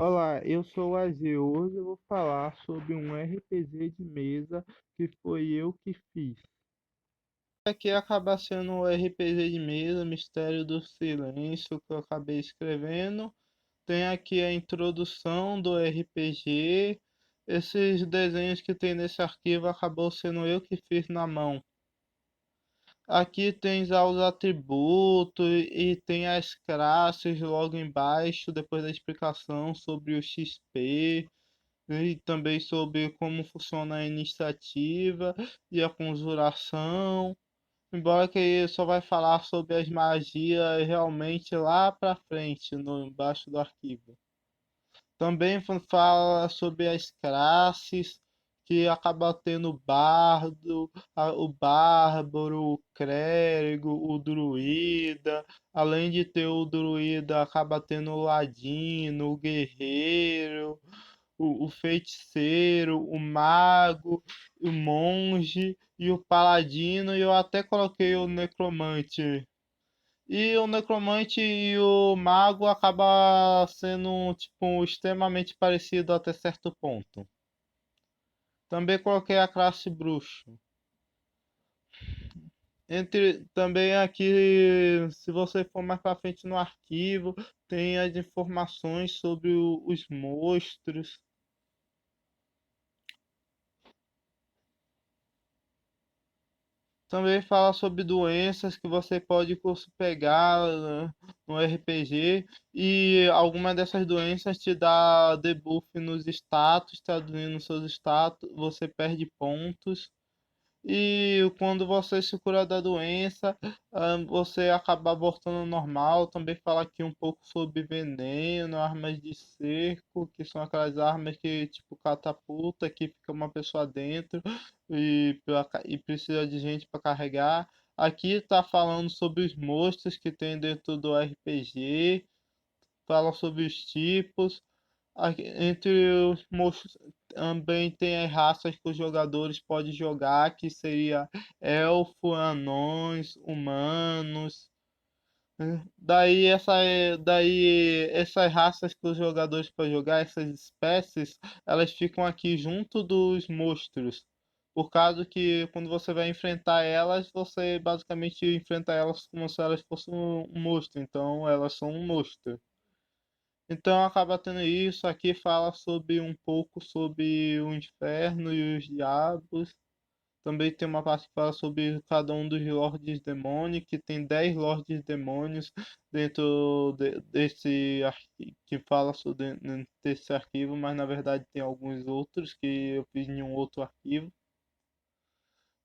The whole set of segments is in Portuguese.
Olá, eu sou o AG. Hoje eu vou falar sobre um RPG de mesa que foi eu que fiz. Aqui acaba sendo o RPG de mesa Mistério do Silêncio que eu acabei escrevendo. Tem aqui a introdução do RPG. Esses desenhos que tem nesse arquivo acabou sendo eu que fiz na mão. Aqui tem já os atributos e tem as classes logo embaixo, depois da explicação sobre o XP. E também sobre como funciona a iniciativa e a conjuração. Embora que ele só vai falar sobre as magias realmente lá pra frente, no embaixo do arquivo. Também fala sobre as classes, que acaba tendo o bardo, o bárbaro, o clérigo, o druida. Além de ter o druida, acaba tendo o ladino, o guerreiro, o feiticeiro, o mago, o monge e o paladino, e eu até coloquei o necromante. E o necromante e o mago acaba sendo tipo extremamente parecido até certo ponto. Também coloquei a classe bruxo. Entre também aqui, se você for mais para frente no arquivo, tem as informações sobre os monstros. Também fala sobre doenças que você pode pegar, né, no RPG, e alguma dessas doenças te dá debuff nos status, traduzindo seus status, você perde pontos. E quando você se cura da doença, você acaba voltando ao normal. Também fala aqui um pouco sobre veneno, armas de cerco, que são aquelas armas que tipo catapulta, que fica uma pessoa dentro e precisa de gente para carregar. Aqui está falando sobre os monstros que tem dentro do RPG, fala sobre os tipos. Entre os monstros também tem as raças que os jogadores podem jogar, que seria elfo, anões, humanos. Daí essas raças que os jogadores podem jogar, essas espécies, elas ficam aqui junto dos monstros. Por causa que quando você vai enfrentar elas, você basicamente enfrenta elas como se elas fossem um monstro. Então elas são um monstro. Então acaba tendo isso. Aqui fala sobre um pouco sobre o inferno e os diabos. Também tem uma parte que fala sobre cada um dos Lordes Demônios, que tem 10 Lordes Demônios dentro desse arquivo, que fala sobre desse arquivo, mas na verdade tem alguns outros que eu fiz em um outro arquivo.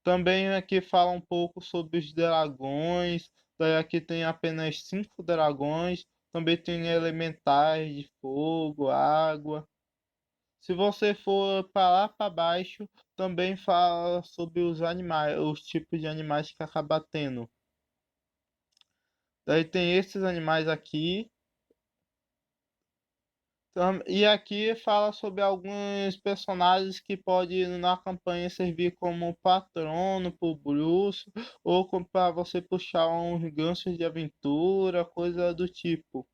Também aqui fala um pouco sobre os dragões. Daí aqui tem apenas 5 dragões. Também tem elementais de fogo, água. Se você for para lá para baixo, também fala sobre os animais, os tipos de animais que acaba tendo. Daí tem esses animais aqui. E aqui fala sobre alguns personagens que podem na campanha servir como patrono para o Bruce, ou para você puxar uns ganchos de aventura, coisa do tipo.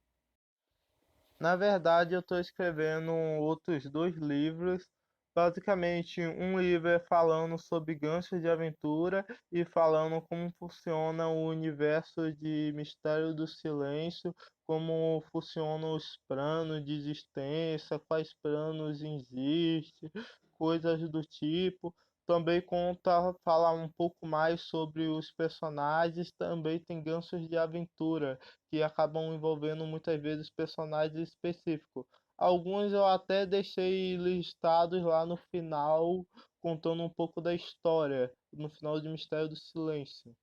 Na verdade, eu estou escrevendo outros dois livros. Basicamente, um livro é falando sobre ganchos de aventura e falando como funciona o universo de Mistério do Silêncio, como funcionam os planos de existência, quais planos existem, coisas do tipo. Também conta falar um pouco mais sobre os personagens, também tem ganchos de aventura que acabam envolvendo muitas vezes personagens específicos. Alguns eu até deixei listados lá no final, contando um pouco da história, no final de Mistério do Silêncio.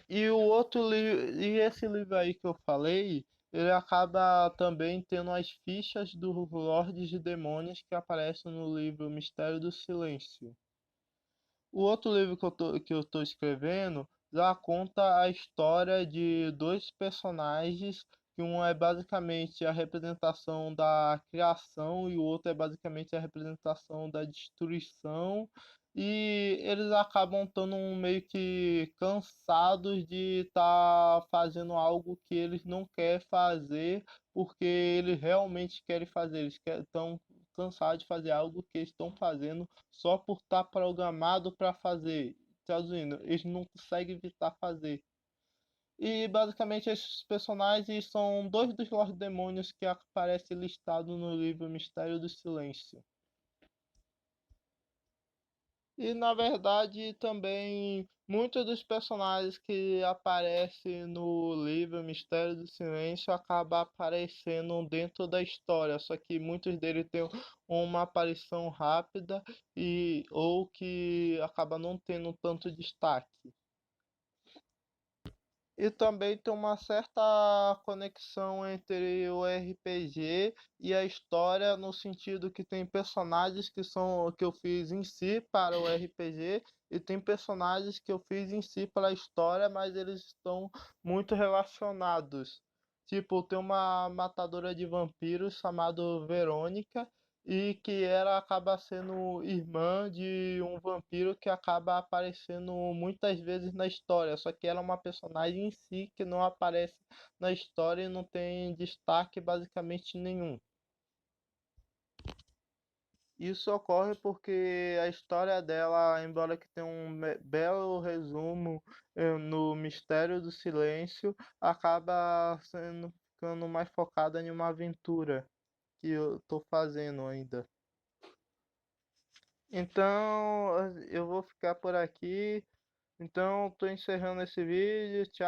E o outro livro, e esse livro aí que eu falei, ele acaba também tendo as fichas dos Lordes e Demônios que aparecem no livro Mistério do Silêncio. O outro livro que eu tô escrevendo já conta a história de dois personagens que um é basicamente a representação da criação e o outro é basicamente a representação da destruição. E eles acabam estando meio que cansados de estar fazendo algo que eles não querem fazer, porque eles realmente querem fazer. Eles estão cansados de fazer algo que eles estão fazendo só por estar programado para fazer. Traduzindo, eles não conseguem evitar fazer. E basicamente esses personagens são dois dos Lord Demônios que aparecem listados no livro Mistério do Silêncio. E na verdade também muitos dos personagens que aparecem no livro Mistério do Silêncio acabam aparecendo dentro da história, só que muitos deles têm uma aparição rápida e ou que acaba não tendo tanto destaque. E também tem uma certa conexão entre o RPG e a história, no sentido que tem personagens que eu fiz em si para o RPG e tem personagens que eu fiz em si para a história, mas eles estão muito relacionados. Tipo, tem uma matadora de vampiros chamada Verônica e que ela acaba sendo irmã de um vampiro que acaba aparecendo muitas vezes na história, só que ela é uma personagem em si que não aparece na história e não tem destaque basicamente nenhum. Isso ocorre porque a história dela, embora que tenha um belo resumo no Mistério do Silêncio, acaba sendo ficando mais focada em uma aventura que eu estou fazendo ainda. Então, eu vou ficar por aqui. Então, estou encerrando esse vídeo. Tchau.